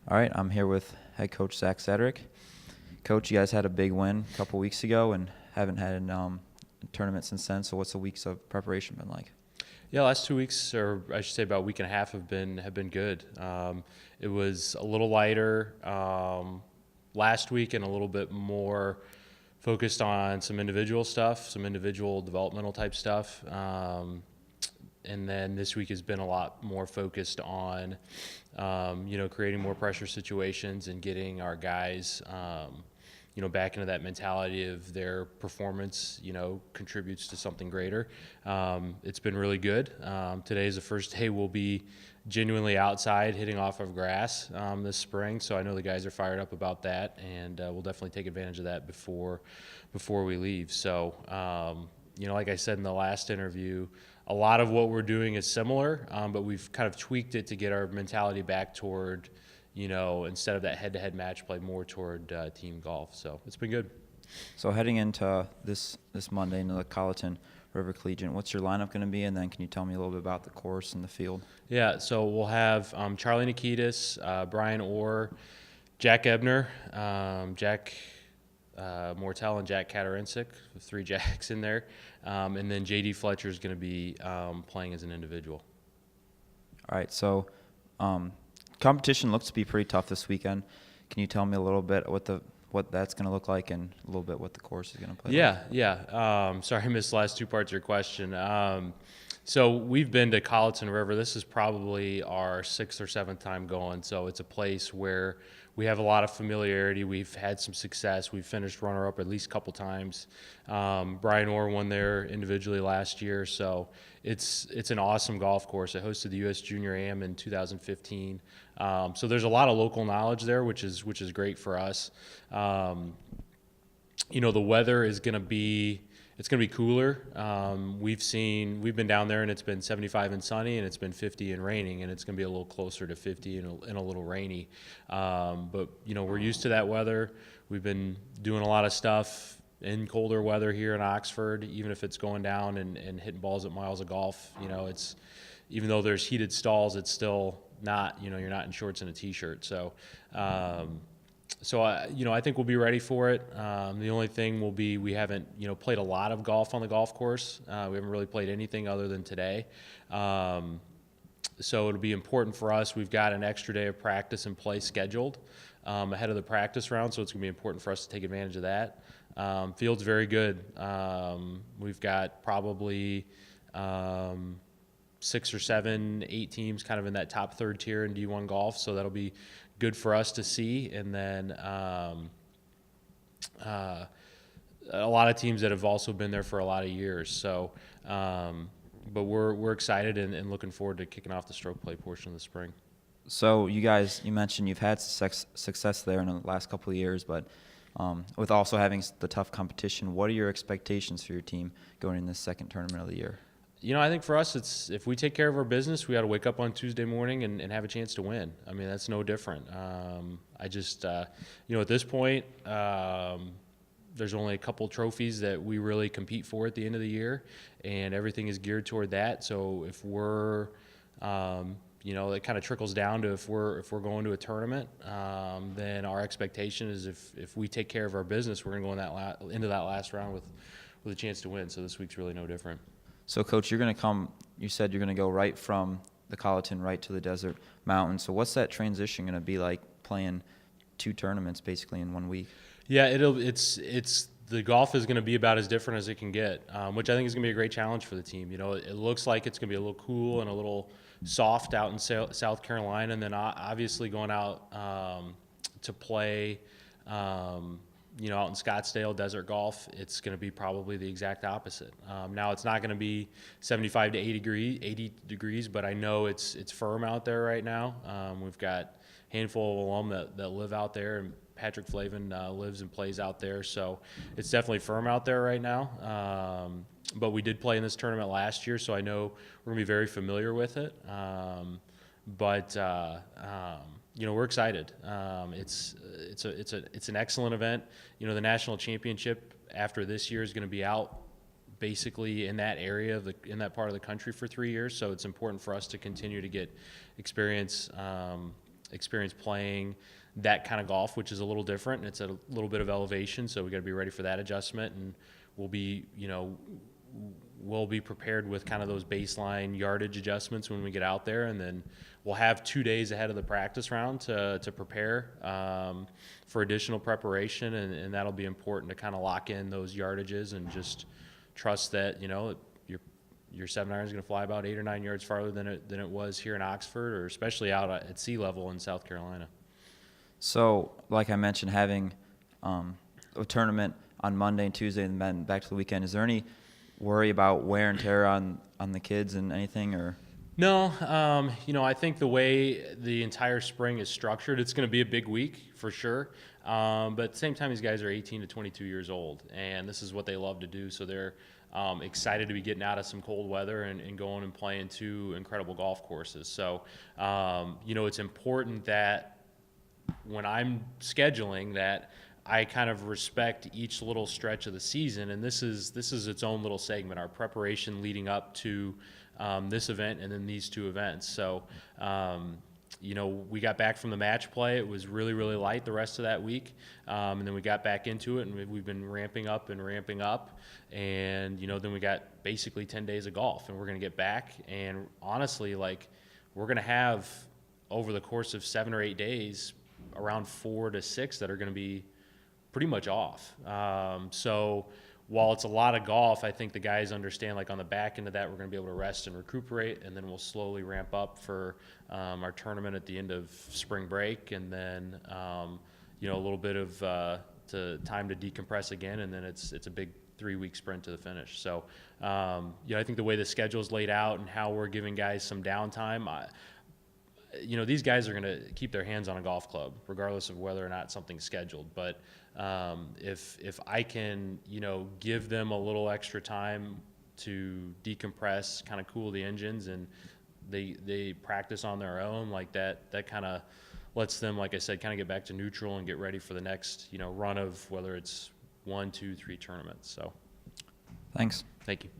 All right, I'm here with head coach Zach Cedric. Coach, you guys had a big win a couple weeks ago and haven't had a tournament since then. So what's the weeks of preparation been like? Yeah, last 2 weeks, or I should say about a week and a half, have been good. It was a little lighter last week and a little bit more focused on some individual stuff, some individual developmental type stuff. And then this week has been a lot more focused on, creating more pressure situations and getting our guys, back into that mentality of their performance, contributes to something greater. It's been really good. Today is the first day we'll be genuinely outside hitting off of grass this spring. So I know the guys are fired up about that, and we'll definitely take advantage of that before we leave. So, like I said in the last interview, a lot of what we're doing is similar, but we've kind of tweaked it to get our mentality back toward, instead of that head-to-head match play, more toward team golf. So it's been good. So heading into this Monday into the Colleton River Collegiate, what's your lineup going to be? And then can you tell me a little bit about the course and the field? Yeah, so we'll have Charlie Nikitas, Brian Orr, Jack Ebner, Jack Mortel, and Jack Katarincic, 3 Jacks in there. And then J.D. Fletcher is going to be playing as an individual. All right, so competition looks to be pretty tough this weekend. Can you tell me a little bit what that's going to look like and a little bit what the course is going to play like? Yeah. Sorry, I missed the last 2 parts of your question. So we've been to Colleton River. This is probably our 6th or 7th time going. So it's a place where we have a lot of familiarity. We've had some success. We've finished runner-up at least a couple times. Brian Orr won there individually last year. So it's an awesome golf course. It hosted the U.S. Junior Am in 2015. So there's a lot of local knowledge there, which is great for us. The weather is going to be cooler. We've been down there and it's been 75 and sunny, and it's been 50 and raining, and it's going to be a little closer to 50 and a little rainy. But we're used to that weather. We've been doing a lot of stuff in colder weather here in Oxford, even if it's going down and hitting balls at Miles of Golf. It's, even though there's heated stalls, it's still not, you're not in shorts and a t-shirt. So, I think we'll be ready for it. The only thing will be we haven't, played a lot of golf on the golf course. We haven't really played anything other than today. So it'll be important for us. We've got an extra day of practice and play scheduled ahead of the practice round, so it's going to be important for us to take advantage of that. Field's very good. We've got probably 6 or 7, 8 teams kind of in that top third tier in D1 golf, so that'll be good for us to see. And then a lot of teams that have also been there for a lot of years. So, but we're excited and looking forward to kicking off the stroke play portion of the spring. So you mentioned you've had success there in the last couple of years, but with also having the tough competition, what are your expectations for your team going in this second tournament of the year? I think for us, it's if we take care of our business, we got to wake up on Tuesday morning and have a chance to win. I mean, that's no different. I just, at this point, there's only a couple trophies that we really compete for at the end of the year, and everything is geared toward that. So if we're, it kind of trickles down to if we're going to a tournament, then our expectation is if we take care of our business, we're going to go into that last round with a chance to win. So this week's really no different. So, Coach, you said you're going to go right from the Colleton right to the Desert Mountain. So what's that transition going to be like playing 2 tournaments basically in 1 week? Yeah, it's the golf is going to be about as different as it can get, which I think is going to be a great challenge for the team. It looks like it's going to be a little cool and a little soft out in South Carolina, and then obviously going out to play out in Scottsdale, desert golf, it's going to be probably the exact opposite. Now, it's not going to be 75 to 80 degrees, but I know it's firm out there right now. We've got a handful of alum that live out there, and Patrick Flavin lives and plays out there, so it's definitely firm out there right now. But we did play in this tournament last year, so I know we're going to be very familiar with it. We're excited. It's an excellent event. The national championship after this year is going to be out basically in that area in that part of the country for 3 years. So it's important for us to continue to get experience experience playing that kind of golf, which is a little different. It's a little bit of elevation, so we got to be ready for that adjustment, and we'll be prepared with kind of those baseline yardage adjustments when we get out there, and then we'll have 2 days ahead of the practice round to prepare for additional preparation, and that'll be important to kind of lock in those yardages and just trust that your 7-iron is going to fly about 8 or 9 yards farther than it was here in Oxford, or especially out at sea level in South Carolina. So, like I mentioned, having a tournament on Monday and Tuesday and then back to the weekend, is there any worry about wear and tear on the kids and anything, or? No, I think the way the entire spring is structured, it's going to be a big week for sure. But at the same time, these guys are 18 to 22 years old, and this is what they love to do. So they're excited to be getting out of some cold weather and going and playing 2 incredible golf courses. So, it's important that when I'm scheduling that I kind of respect each little stretch of the season, and this is its own little segment, our preparation leading up to this event and then these 2 events. So, we got back from the match play. It was really, really light the rest of that week, and then we got back into it, and we've been ramping up, and then we got basically 10 days of golf, and we're going to get back, and honestly, we're going to have over the course of 7 or 8 days around 4 to 6 that are going to be pretty much off. So while it's a lot of golf, I think the guys understand, on the back end of that, we're going to be able to rest and recuperate, and then we'll slowly ramp up for our tournament at the end of spring break, and then a little bit of time to decompress again, and then it's a big 3-week sprint to the finish. So I think the way the schedule is laid out and how we're giving guys some downtime, these guys are going to keep their hands on a golf club regardless of whether or not something's scheduled. But if I can, give them a little extra time to decompress, kind of cool the engines, and they practice on their own, that kind of lets them, like I said, kind of get back to neutral and get ready for the next, run of whether it's 1, 2, 3 tournaments. So Thanks. thank you.